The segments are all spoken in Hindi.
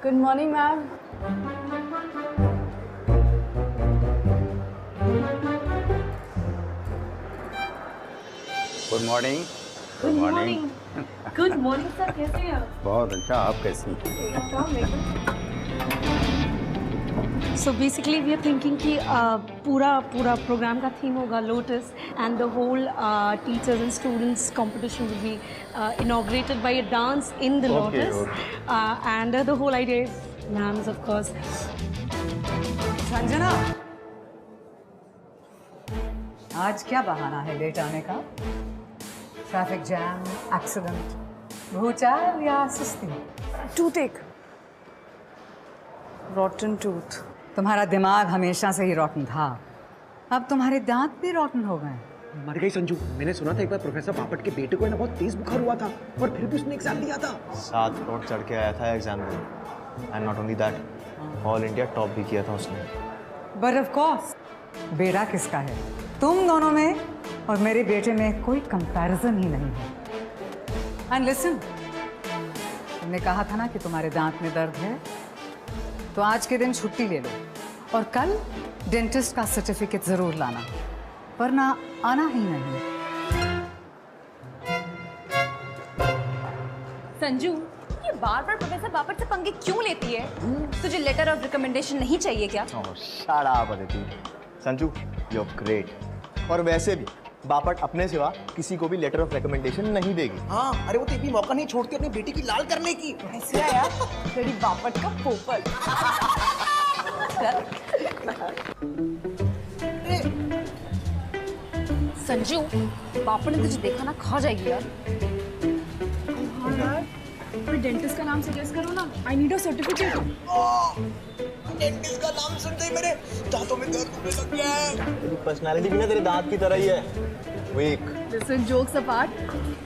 Good morning ma'am. Good morning. Good morning. Good morning sir, कैसे हैं आप? बहुत अच्छा, आप कैसी हैं? So basically we are thinking कि पूरा प्रोग्राम का थीम होगा lotus and the whole teachers and students competition will be inaugurated by a dance in the lotus. And the whole idea is ma'ams of course. Sanjana, आज क्या बहाना है लेट आने का? ट्रैफिक जैम, एक्सीडेंट, भूचाल या सुस्ती? Toothache. Rotten tooth. तुम्हारा दिमाग हमेशा से ही रॉटन था, अब तुम्हारे दांत भी रॉटन हो गए। मर गई संजू। मैंने सुना था एक बार प्रोफेसर बापट के बेटे को है ना बहुत तेज बुखार हुआ था और फिर भी उसने एग्जाम दिया था। 7 करोड़ चढ़ के आया था एग्जाम में। And not only that, all India top भी किया था उसने। बट ऑफ कोर्स बेड़ा किसका है? तुम दोनों में और मेरे बेटे में कोई कंपैरिजन ही नहीं है। एंड लिसन, तुमने कहा था ना कि तुम्हारे दांत में दर्द है, तो आज के दिन छुट्टी ले लो और कल डेंटिस्ट का सर्टिफिकेट जरूर लाना, वरना आना ही नहीं। संजू, ये बार बार प्रोफेसर बापट से पंगे क्यों लेती है? तुझे लेटर ऑफ रिकमेंडेशन नहीं चाहिए क्या? Shut up Aditi. Sanju, you are great. और वैसे भी बापट अपने सिवा किसी को भी लेटर ऑफ रिकमेंडेशन नहीं देगी। हाँ, अरे वो तो एक भी मौका नहीं छोड़ती अपनी बेटी की लाल करने की। ऐसा यार, तेरी बापट का पोपट। संजू, बापट ने तुझे देखा ना खा जाएगी यार। हाँ यार, मैं डेंटिस्ट का नाम सजेस्ट करो ना। I need a certificate. Dentist का नाम सुनते ही मेरे दांतों में दर्द होने लग गया है। तेरी पर्सनालिटी भी ना तेरे दांत की तरह ही है, वीक। Listen, jokes apart,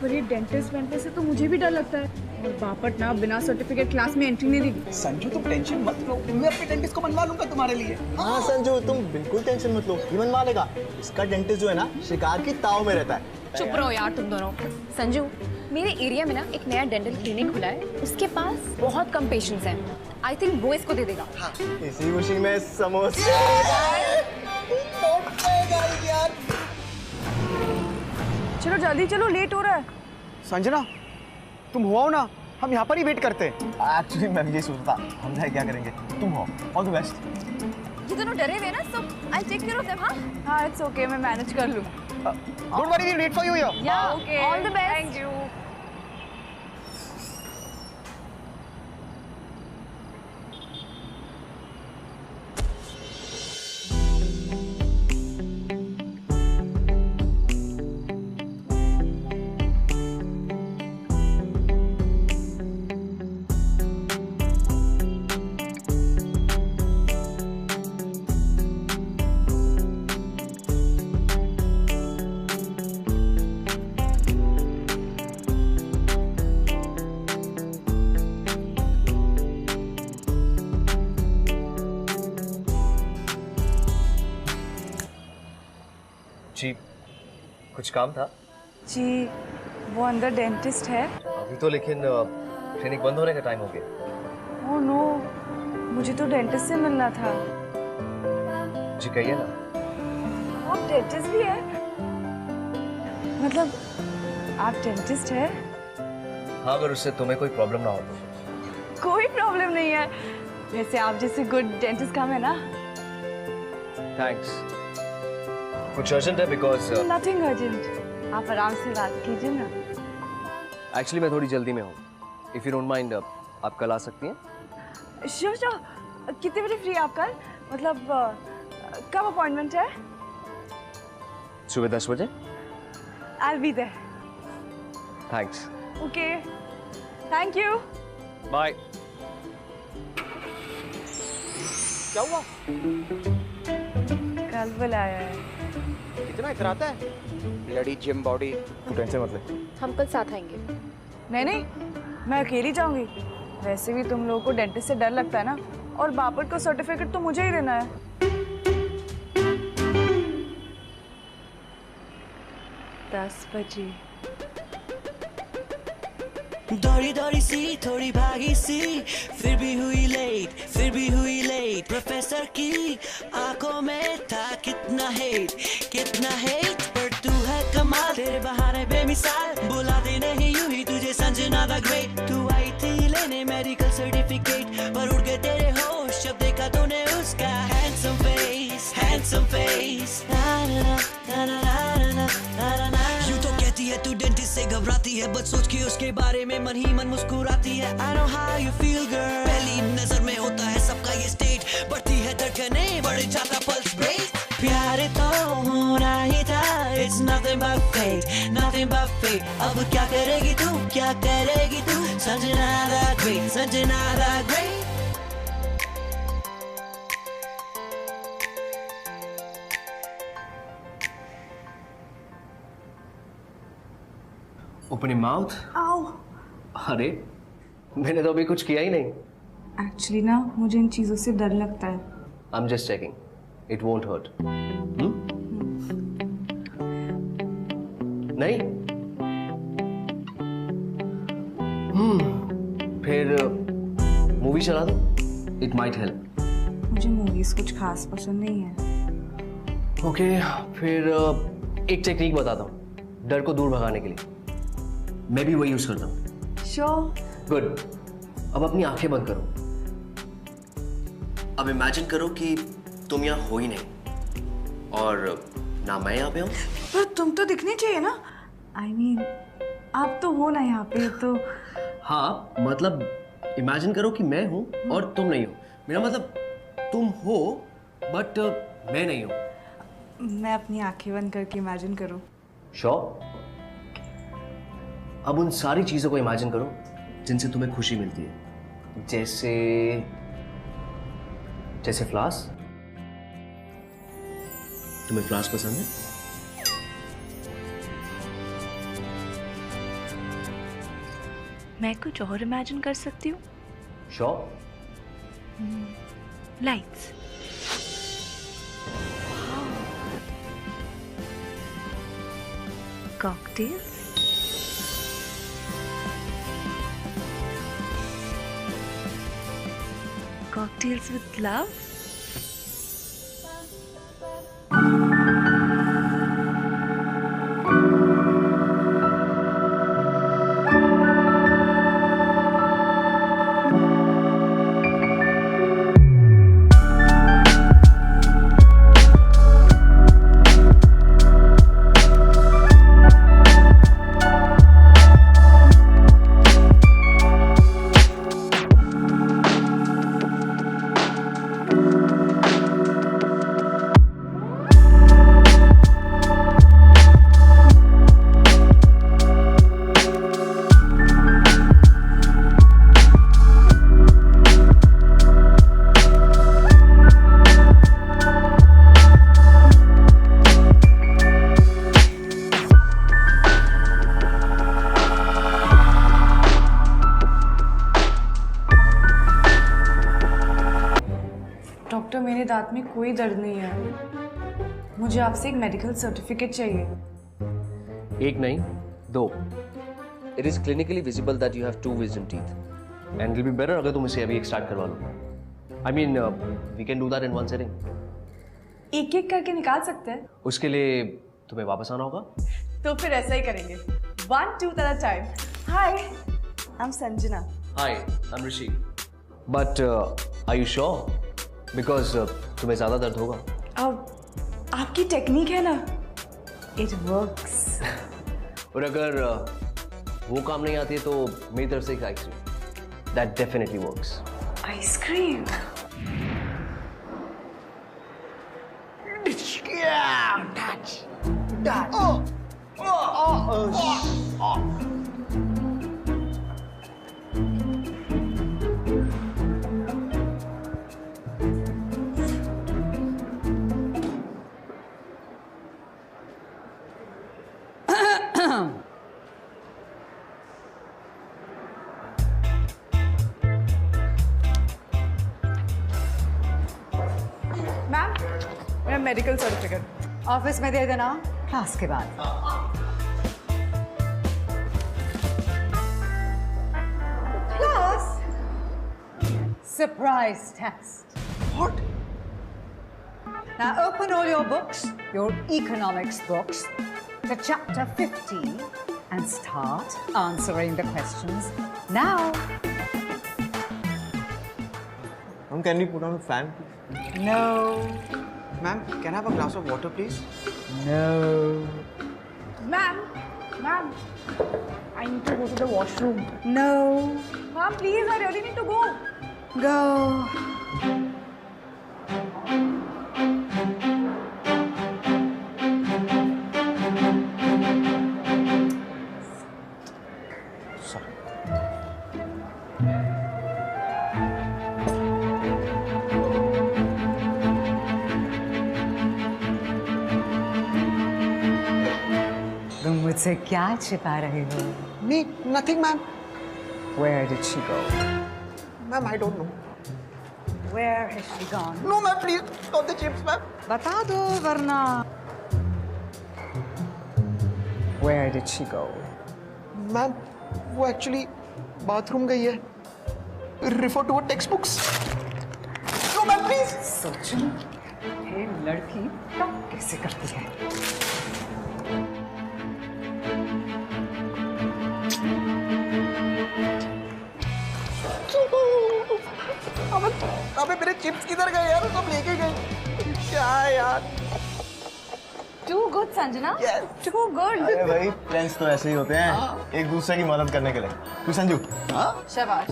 पर ये डेंटिस्ट वेंटिस्ट से तो मुझे भी डर लगता है। और बापट ना बिना सर्टिफिकेट क्लास में एंट्री नहीं देगी। संजू तुम टेंशन मत लो, मैं अपने डेंटिस्ट को बनवा लूंगा तुम्हारे लिए। हाँ संजू, तुम बिल्कुल टेंशन मत लो, ये बनवा लेगा। इसका डेंटिस्ट जो है ना शिकार की ताव में रहता है। चुप रहो यार तुम दोनों। संजू, मेरे एरिया में ना एक नया डेंटल क्लिनिक खुला है, उसके पास बहुत कम पेशेंट्स हैं। आई थिंक वो इसको दे देगा। हाँ। इसी खुशी में समोसे। चलो जल्दी चलो, लेट हो रहा है। संजना, तुम हुआ हो ना, हम यहाँ पर ही वेट करते हैं। एक्चुअली मैं भी यही सोचता, हम जाए क्या करेंगे। तुम हो, ऑल द बेस्ट। ये दोनों डरे हुए हैं ना, so I take care of them. हाँ हाँ, इट्स ओके, मैं मैनेज कर लूँ। Don't worry, we wait for you here. Yeah okay, all the best. Thank you. जी, कुछ काम था? जी, वो अंदर डेंटिस्ट है। अभी तो लेकिन क्लिनिक बंद होने का टाइम हो गया। ओह नो, मुझे तो डेंटिस्ट से मिलना था। जी कहिए ना। आप डेंटिस्ट भी है? मतलब आप डेंटिस्ट है? हाँ, अगर उससे तुम्हें कोई प्रॉब्लम ना हो तो। कोई प्रॉब्लम नहीं है, वैसे आप जैसे गुड डेंटिस्ट काम है ना। थैंक्स। कुछ अर्जेंट है? बिकॉज नथिंग अर्जेंट, आप आराम से बात कीजिए ना। एक्चुअली मैं थोड़ी जल्दी में हूँ। इफ यू डोंट माइंड, आप कल आ सकती हैं? Sure sure. कितने बजे फ्री आप कल? मतलब कब अपॉइंटमेंट है? सुबह 10 बजे। I'll be there. Thanks. Okay. Thank you. Bye. क्या हुआ? कल बुलाया है। इतना इतराता है? Bloody gym body. तू टेंशन मत ले। हम कल साथ आएंगे। नहीं नहीं, मैं अकेली जाऊंगी। वैसे भी तुम लोगों को डेंटिस्ट से डर लगता है ना, और बापट को सर्टिफिकेट तो मुझे ही देना है। 10 बजे। दौड़ी दौड़ी सी थोड़ी भागी सी, फिर भी हुई लेट। प्रोफेसर की आंखों में था कितना हेट, पर तू है कमाल, तेरे बहाने बेमिसाल, बुलाते नहीं यूं ही तुझे संजना द ग्रेट। तू आई थी लेने मेडिकल सर्टिफिकेट, पर उड़ गए तेरे होश जब देखा तूने उसका हैंडसम फेस। यूं तो कहती है तू डेंटिस्ट से घबराती है, बट सोच के उसके बारे में मन ही मन मुस्कुराती है। I know how you feel girl, पहली नजर में होता है सबका ये स्टेट, बढ़ती है धड़कने बढ़ जाता पल्स रेट। प्यार तो होना ही था, it's nothing but fate। अब क्या करेगी तू, Sanjana the great. Open your mouth. आओ। अरे मैंने तो अभी कुछ किया ही नहीं। एक्चुअली ना मुझे इन चीज़ों से डर लगता है। I'm just checking. It won't hurt. नहीं? फिर मूवी चला दो। It might help. मुझे मूवीज कुछ खास पसंद नहीं है। ओके, फिर एक टेक्निक बताता हूँ डर को दूर भगाने के लिए। मैं भी वही यूज करता हूँ। श्योर। गुड। अब अपनी आंखें बंद करो। अब इमेजिन करो कि तुम यहाँ हो ही नहीं और ना मैं यहाँ पे हूँ। पर तुम तो दिखनी चाहिए ना। I mean, आप तो हो ना यहाँ पे तो। हाँ, मतलब इमेजिन करो कि मैं हूँ और तुम नहीं हो। मेरा मतलब तुम हो बट मैं नहीं हूँ। मैं अपनी आंखें बंद करके इमेजिन करूँ। श्योर। अब उन सारी चीजों को इमेजिन करो जिनसे तुम्हें खुशी मिलती है, जैसे फ्लावर्स। तुम्हें फ्लावर्स पसंद है? मैं कुछ और इमेजिन कर सकती हूँ। Sure. Lights. Cocktails. Cocktails with love? Doctor, मेरे दांत में कोई दर्द नहीं है। मुझे आपसे एक मेडिकल सर्टिफिकेट चाहिए। एक नहीं, दो। It is clinically visible that you have two wisdom teeth, and it will be better अगर तुम इसे अभी एक्सट्रैक्ट करवा लो। I mean, we can do that in one sitting. एक एक करके निकाल सकते हैं? उसके लिए तुम्हें वापस आना होगा। तो फिर ऐसा ही करेंगे। 1 2 at a time. Hi, I'm Sanjana. Hi, I'm Rishi. But are you sure? Because तुम्हें ज़्यादा दर्द होगा। अब आपकी टेक्निक है ना, it works. और अगर वो काम नहीं आती है तो मेरी तरफ से एक ice cream. That definitely works. Ice cream? Ma'am, मेरा मेडिकल सर्टिफिकेट ऑफिस में दे देना क्लास के बाद। surprise test. What? Now open all your books, your economics books, to chapter 15 and start answering the questions now. Ma'am, can we put on a fan? No. Ma'am, can I have a glass of water, please? No. Ma'am, I need to go to the washroom. No. Ma'am, please, I really need to go. Go. तुम मुझसे क्या छिपा रहे हो? Me, nothing, ma'am. Where did she go? Ma'am, I don't know. Where has she gone? No, ma'am, please. Not the chips, ma'am. बता दो वरना. Where did she go? Ma'am, वो actually bathroom गई है. Refer to her textbooks. No, ma'am, please. सोचो, ये लड़की तब कैसे करती है? अबे मेरे चिप्स किधर गए यार? सब लेके गए. क्या यार? Too good, Sanjana. Yes. Too good. अरे भाई फ्रेंड्स तो ऐसे ही होते हैं, एक दूसरे की मदद करने के लिए. तू संजू. हाँ? शाबाश.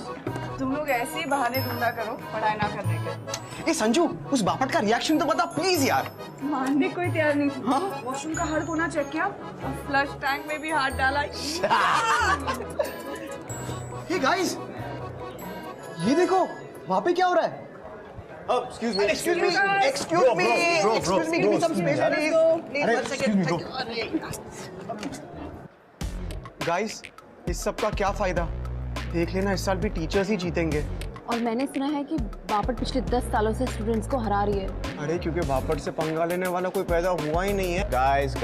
तुम लोग ऐसे ही बहाने ढूंढा करो पढ़ाई ना करने के. ए संजू, उस बापट का रिएक्शन तो बता प्लीज यार. मानने कोई तैयार नहीं थी. वॉशरूम का हर कोना चेक किया, फ्लश टैंक में भी हाथ डाला. हे गाइस, ये देखो वहाँ पे क्या हो रहा है? Excuse me. Excuse me. Excuse Bro, me. bro, Excuse me. Give me some space, please. अरे One excuse me, bro. second. Guys, इस सब का क्या फायदा? देख लेना इस साल भी टीचर्स ही जीतेंगे. और मैंने सुना है कि बापट पिछले 10 सालों से स्टूडेंट्स को हरा रही है. अरे क्योंकि बापट से पंगा लेने वाला कोई पैदा हुआ ही नहीं है. गाइस,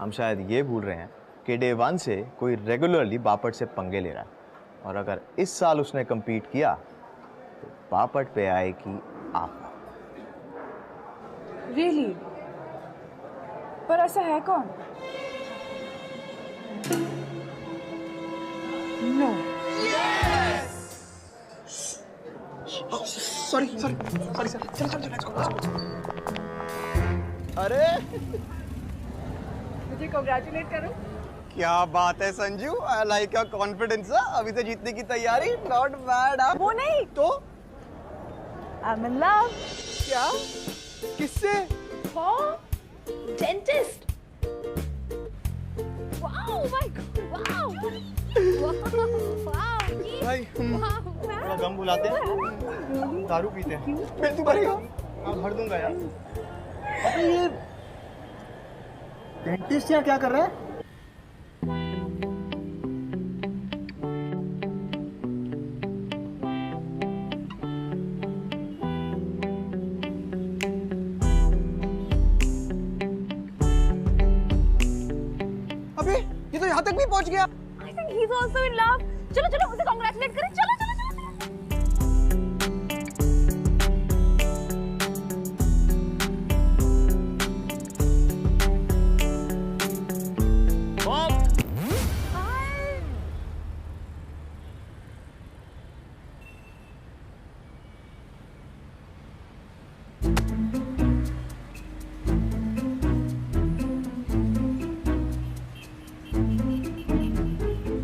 हम शायद ये भूल रहे हैं कि डे 1 से कोई रेगुलरली बापट से पंगे ले रहा है, और अगर इस साल उसने कम्पीट किया तो बापट पे आएगी आफत. Really? पर ऐसा है कौन? No. Sorry, sir. चलो, let's go. अरे मुझे congratulate करो. क्या बात है Sanju, I like your confidence. अभी से जीतने की तैयारी. Not bad. वो नहीं तो I'm in love. क्या? किससे? Dentist. Wow, my God, wow. भाई थोड़ा गम बुलाते हैं, दारू पीते हैं. बिल तू भरेगा? हाँ भर दूंगा यार. अबे ये डेंटिस्ट यार क्या कर रहा है? अबे ये तो यहाँ तक भी पहुँच गया. I think he's also in love. चलो उसे congratulate करें. चलो.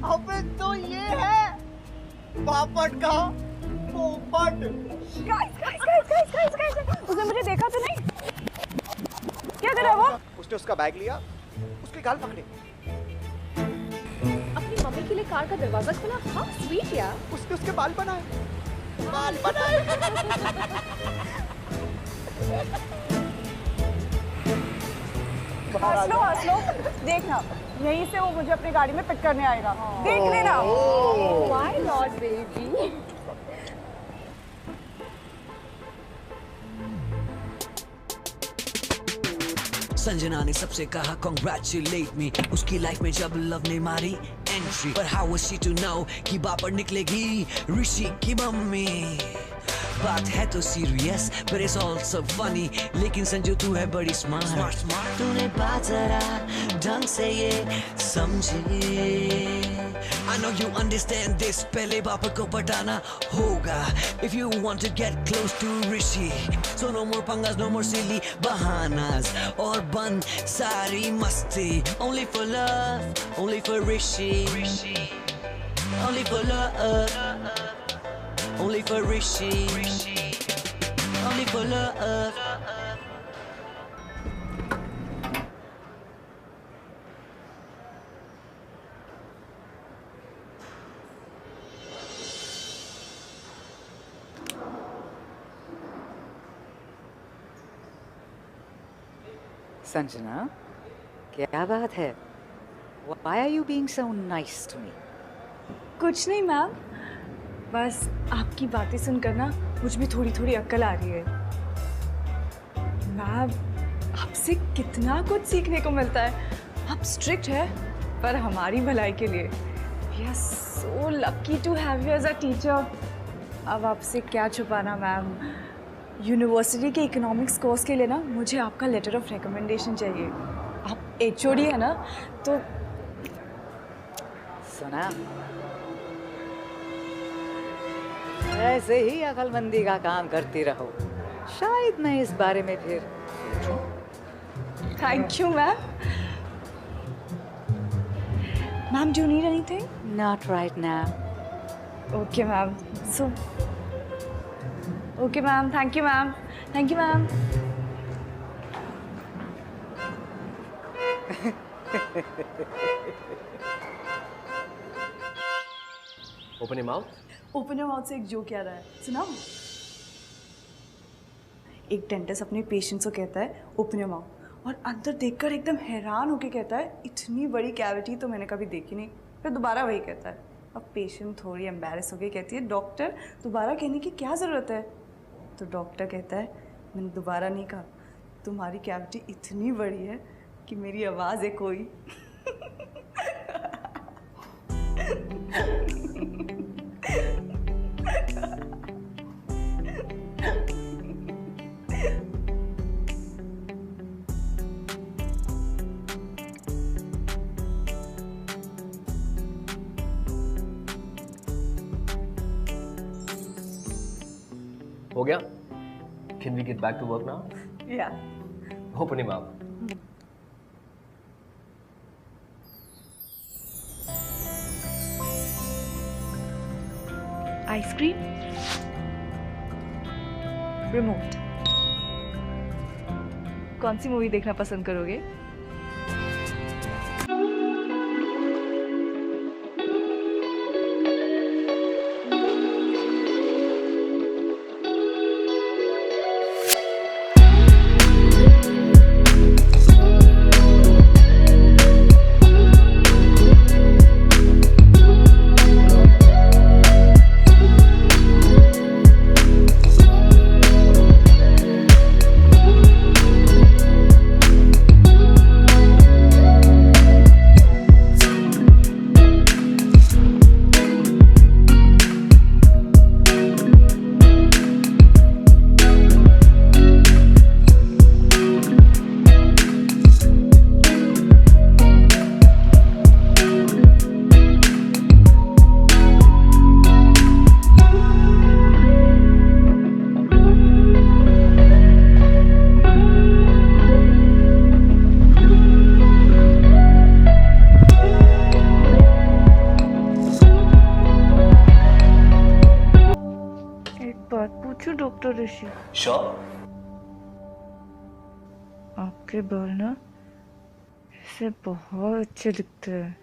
अबे तो ये है बापट का पोपट. Guys. उसने मुझे देखा तो नहीं? क्या कर रहा है वो? उसने उसका बैग लिया, उसके गाल पकड़े, अपनी मम्मी के लिए कार का दरवाजा खोला. हाँ स्वीट यार. उसने उसके बाल बनाए. हंस लो. देखना, यहीं से वो मुझे अपनी गाड़ी में पिक करने आएगा. देख लेना. Why not, baby? संजना ने सबसे कहा congratulate me. उसकी लाइफ में जब लव ने मारी entry. But how was she to know कि बापर निकलेगी ऋषि की मम्मी? बात है तो serious but it's also funny. लेकिन संजू तू है बड़ी स्मार्ट. तूने बात जरा ढंग से ये समझी. I know you understand this. पहले बापर को पटाना होगा if you want to get close to Rishi. So no more pangas, no more silly bahanas. और बंद सारी मस्ती. Only for love, only for Rishi. Only for love. Only for Rishi. Only for love. Sanjana, क्या बात है? Why are you being so nice to me? कुछ नहीं मैम, बस आपकी बातें सुनकर ना मुझ में थोड़ी थोड़ी अक्ल आ रही है. मैम, आपसे कितना कुछ सीखने को मिलता है. आप स्ट्रिक्ट है पर हमारी भलाई के लिए. We are so lucky to have you as a teacher. अब आपसे क्या छुपाना मैम. यूनिवर्सिटी के इकोनॉमिक्स कोर्स के लिए ना मुझे आपका लेटर ऑफ रिकमेंडेशन चाहिए. आप HOD है ना, तो सुना, ऐसे ही अकलमंदी का काम करती रहो. शायद मैं इस बारे में फिर पूछूं. Thank you ma'am. Ma'am, do you need anything? Not right now. Okay ma'am. So okay ma'am. Thank you ma'am. Thank you ma'am. Open your mouth. Open your mouth से एक जोक याद आया, सुनाओ. एक डेंटिस्ट अपने पेशेंट्स को कहता है ओपन योर माउथ, और अंदर देखकर एकदम हैरान होकर कहता है इतनी बड़ी कैविटी तो मैंने कभी देखी नहीं. फिर दोबारा वही कहता है. अब पेशेंट थोड़ी एम्बैरेस होकर कहती है डॉक्टर दोबारा कहने की क्या ज़रूरत है. तो डॉक्टर कहता है मैंने दोबारा नहीं कहा, तुम्हारी कैविटी इतनी बड़ी है कि मेरी आवाज़ है कोई. हो गया? Can we get back to work now? या Open your mouth. Ice cream, remote. कौन सी मूवी देखना पसंद करोगे? डॉक्टर ऋषि, श्योर? आपके बाल ना इससे बहुत अच्छे दिखते हैं.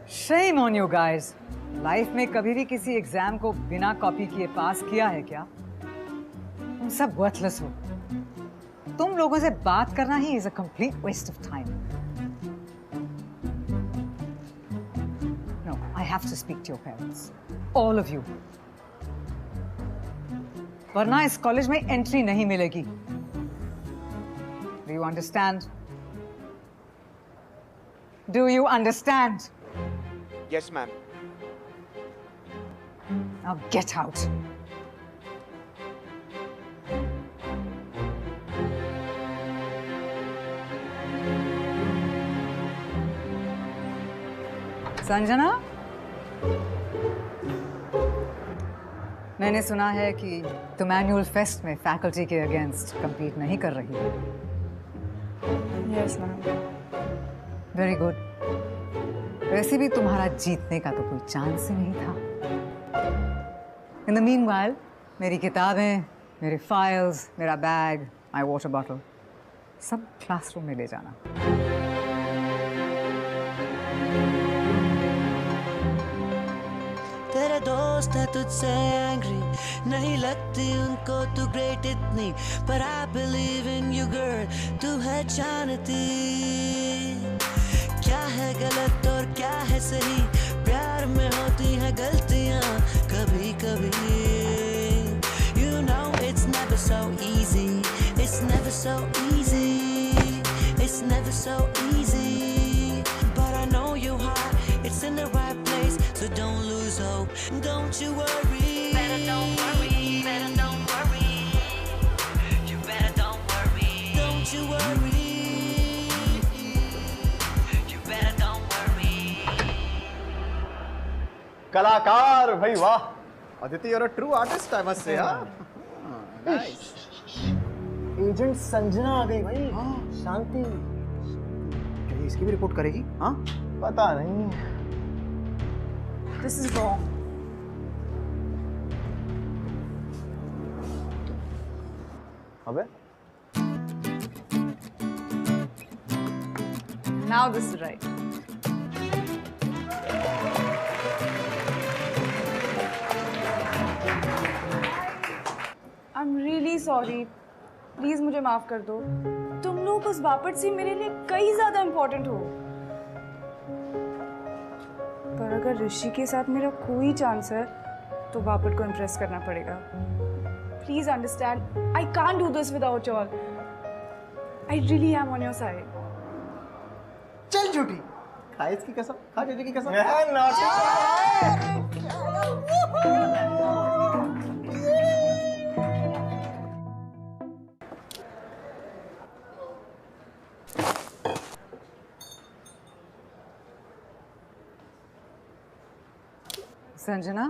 Shame on you guys. Life में कभी भी किसी एग्जाम को बिना कॉपी किए पास किया है क्या? तुम सब वर्थलेस हो। तुम लोगों से बात करना ही is a complete waste of time. No, I have to speak to your parents. All of you. वरना इस कॉलेज में एंट्री नहीं मिलेगी। Do you understand? Do you understand? Yes, ma'am. Now get out. Sanjana, मैंने सुना है कि तुम एनुअल फेस्ट में फैकल्टी के अगेंस्ट compete नहीं कर रही हो। Yes ma'am. Very good. वैसे भी तुम्हारा जीतने का तो कोई चांस ही नहीं था। इन द मीनवाइल मेरी किताबें, मेरे फाइल्स, मेरा बैग, माय वाटर बॉटल सब क्लासरूम में ले जाना। तेरे दोस्त है तुझसे एंग्री, नहीं लगती उनको तू ग्रेट इतनी, पर I believe in you girl, तू है जानती क्या है गलत और क्या है सही, प्यार में होती हैं गलतियां कभी कभी। You know it's never so easy, it's never so easy, it's never so easy, but I know your heart, it's in the right place, so don't lose hope, don't you worry, better don't worry, better don't worry, you better don't worry, don't you worry. कलाकार भाई वाह। Aditi, you're a true artist, I must say. हाँ? Nice. एजेंट संजना आ गई भाई। शांति। क्या ये इसकी भी रिपोर्ट करेगी? हाँ? पता नहीं। This is wrong. अबे now this is right. I am really sorry, please मुझे माफ कर दो। तुम लोग उस बापट से मेरे लिए कई ज्यादा इम्पोर्टेंट हो, पर अगर ऋषि के साथ मेरा कोई चांस है तो बापट को इम्प्रेस करना पड़ेगा। Please understand, I can't do this without you all. I really am on your side. चल झूठी, खा इसकी कसम, खा जीजू की कसम। Sanjana,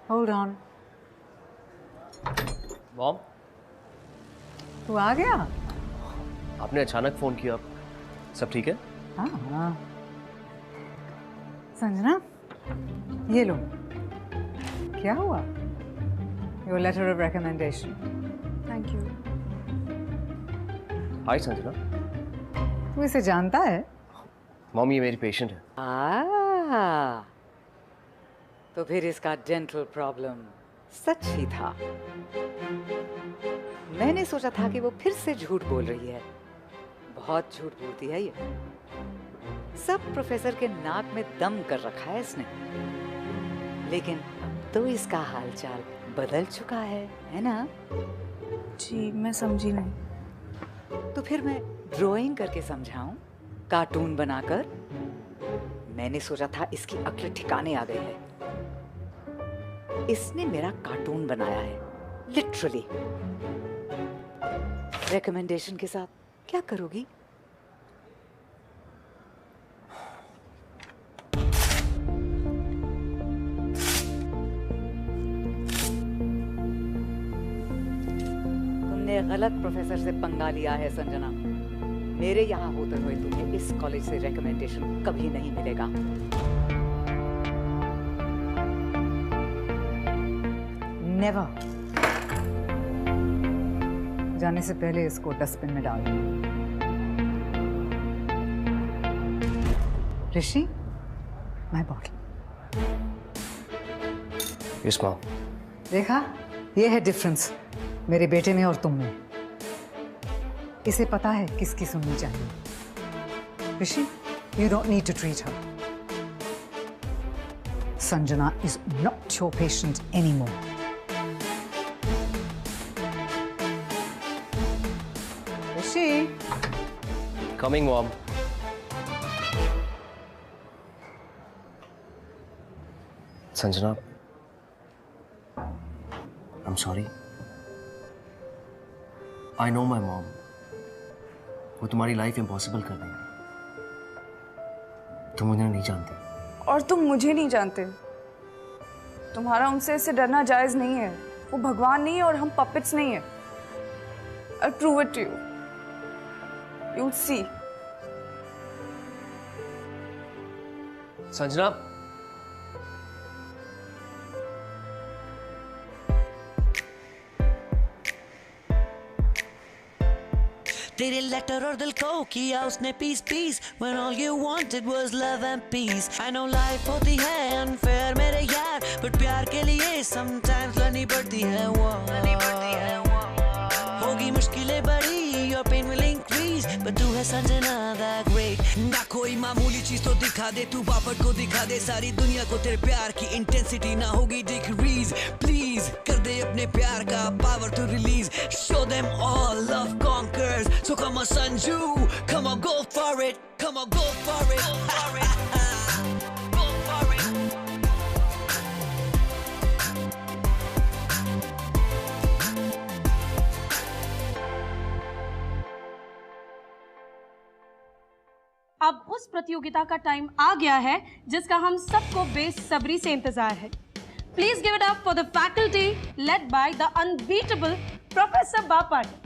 hold on. मॉम, तू आ गया? आपने अचानक फोन किया, सब ठीक है? हाँ हाँ। संजना, ये लो। क्या हुआ? Your letter of recommendation. Thank you. Hi Sanjana. तू इसे जानता है? मॉम, ये मेरी पेशेंट है। तो फिर इसका डेंटल प्रॉब्लम सच ही था। मैंने सोचा था कि वो फिर से झूठ बोल रही है। बहुत झूठ बोलती है ये। सब प्रोफेसर के नाक में दम कर रखा है इसने। लेकिन अब तो इसका हालचाल बदल चुका है ना? जी मैं समझी नहीं। तो फिर मैं ड्राइंग करके समझाऊं, कार्टून बनाकर? मैंने सोचा था इसकी अक्ल ठिकाने आ गई है। इसने मेरा कार्टून बनाया है, लिटरली। रिकमेंडेशन के साथ क्या करोगी? तुमने गलत प्रोफेसर से पंगा लिया है संजना। मेरे यहाँ होते हुए तुम्हें इस कॉलेज से रिकमेंडेशन कभी नहीं मिलेगा। नेवर। जाने से पहले इसको डस्टबिन में डाल दो। ऋषि, my bottle. Yes, ma'am. देखा, ये है डिफरेंस मेरे बेटे में और तुम में. इसे पता है किसकी सुननी चाहिए. Rishi, you don't need to treat her. Sanjana is not your patient anymore. Rishi. Coming, mom. Sanjana, I'm sorry. I know my mom. वो तुम्हारी लाइफ इम्पॉसिबल कर देंगे. तुम उन्हें नहीं जानते. और तुम मुझे नहीं जानते. तुम्हारा उनसे ऐसे डरना जायज नहीं है. वो भगवान नहीं है और हम पपेट्स नहीं है. I'll prove it to you. You'll see. Sanjana, तेरे लेटर और दिल को किया उसने piece piece when all you wanted was love and peace. I know life होती है unfair मेरे यार, but प्यार के लिए sometimes लड़नी पड़ती है war. होगी मुश्किलें बड़ी, your pain will increase, but तू है संजना that great. ना कोई मामूली चीज तो दिखा दे, तू बापट को दिखा दे सारी दुनिया को तेरे प्यार की इंटेंसिटी ना होगी डिक्रीज. प्लीज कर दे अपने प्यार का power to release. Show them all love conquers. So come on Sanju, come on go for it. Come on go for it. Go for it. Go for it. अब उस प्रतियोगिता का टाइम आ गया है जिसका हम सबको बेसब्री से इंतजार है. Please give it up for the faculty led by the unbeatable professor Bapat.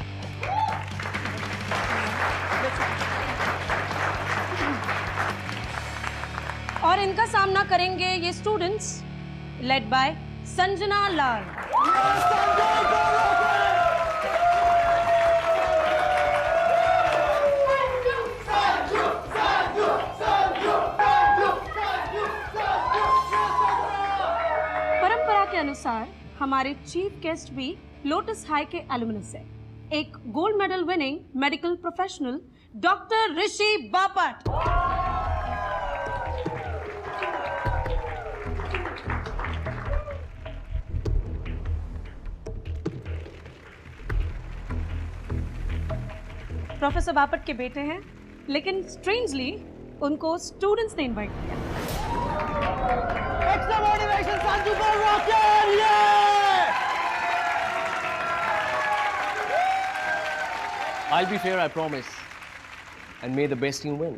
और इनका सामना करेंगे ये students led by Sanjana Lal. परंपरा के अनुसार हमारे चीफ गेस्ट भी लोटस हाई के एलुमनस है. एक gold medal winning medical professional doctor Rishi Bapat. Professor Bapat के बेटे हैं, लेकिन स्ट्रेंजली उनको स्टूडेंट्स ने इनवाइट किया. Extra motivation, Sanju for Rocket! Yeah! I'll be fair, I promise. And may the best team win.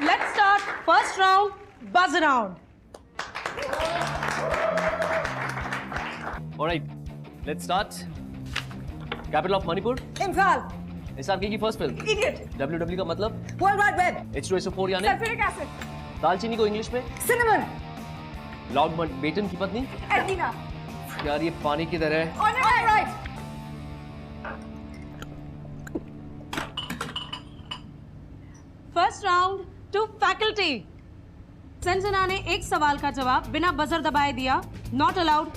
Let's start first round, buzz round. All right, let's start. Capital of Manipur. Imphal. SRK की फर्स्ट फिल्म. Idiot. WW का मतलब World Wide Web. H2SO4 यानी Sulfuric acid. दालचीनी को इंग्लिश में Cinnamon. लॉर्ड बेटन की पत्नी. Edina. यार ये पानी की तरह है. All right. First round to faculty. Sanjana ने एक सवाल का जवाब बिना बजर दबाए दिया. Not allowed.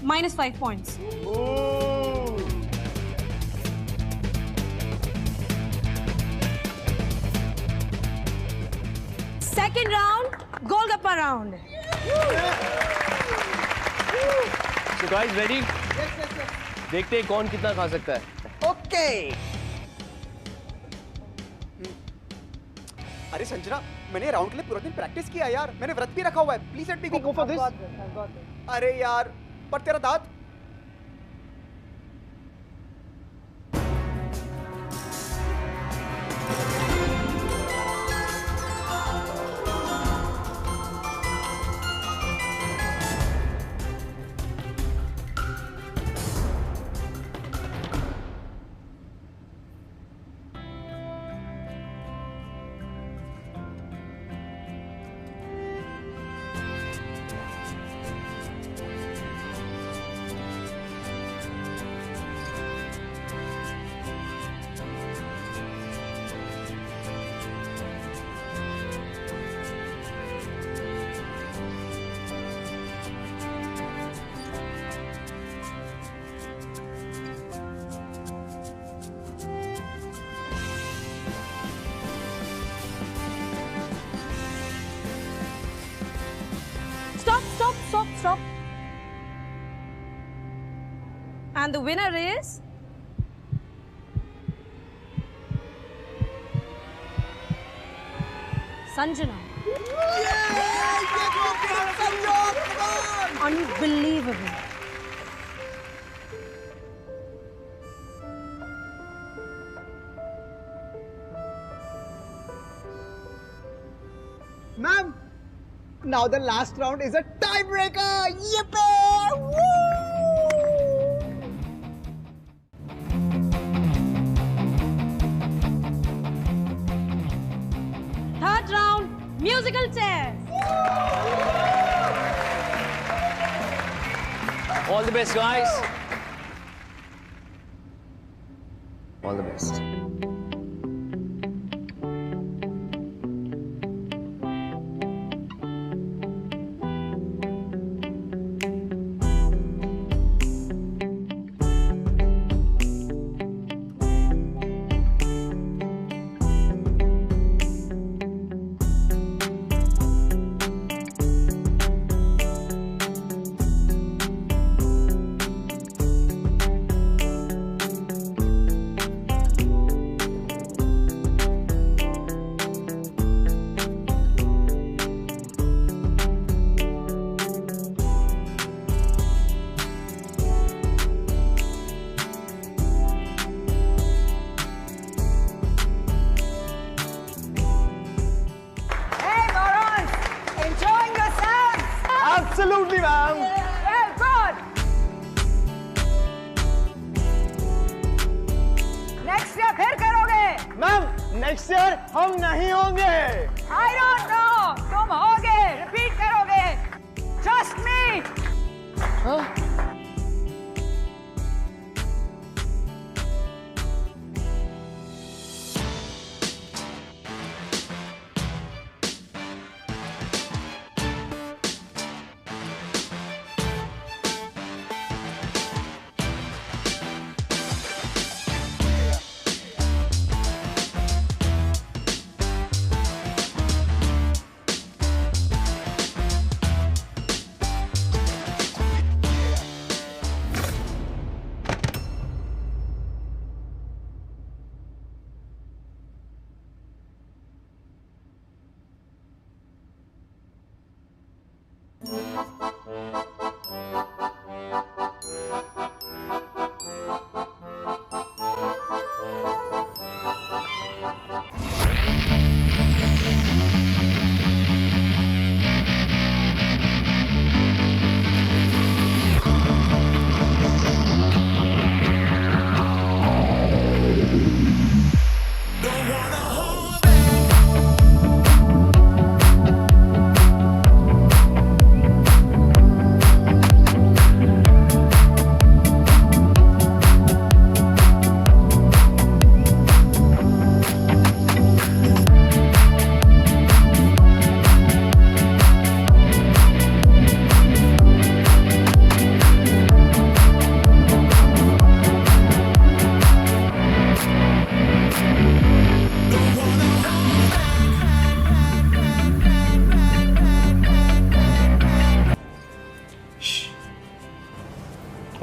-5 points. Second round golgappa round. So guys, ready? देखते हैं कौन कितना खा सकता है. ओके. अरे संजना, मैंने राउंड के लिए पूरा दिन प्रैक्टिस किया यार. मैंने व्रत भी रखा हुआ है. Please let me go for this. अरे यार, पर तेरा दांत. stop. And the winner is Sanjana. Unbelievable. Ma'am, now the last round is a tiebreaker. Yippee! Woo! Third round, musical chairs. All the best, guys. All the best. Hey, morons! Enjoying yourselves? Absolutely, ma'am. Well, good. Next year फिर करोगे? Ma'am, next year हम नहीं होंगे. I don't know. तुम होगे. Repeat करोगे. Trust me.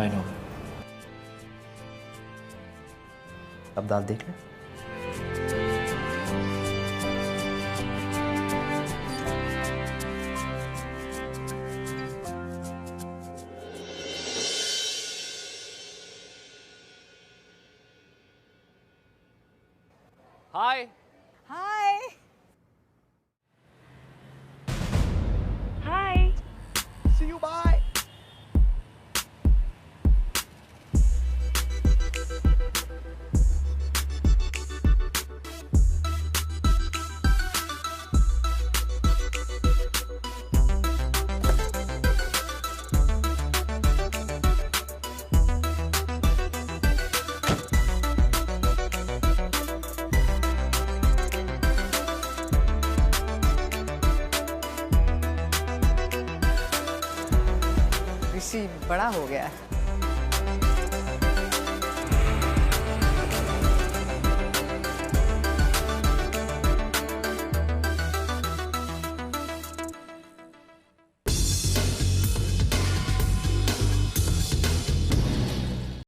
I know. अब दांत देख ले. Hi. Hi. Hi. See you. Bye. ऋषि बड़ा हो गया है.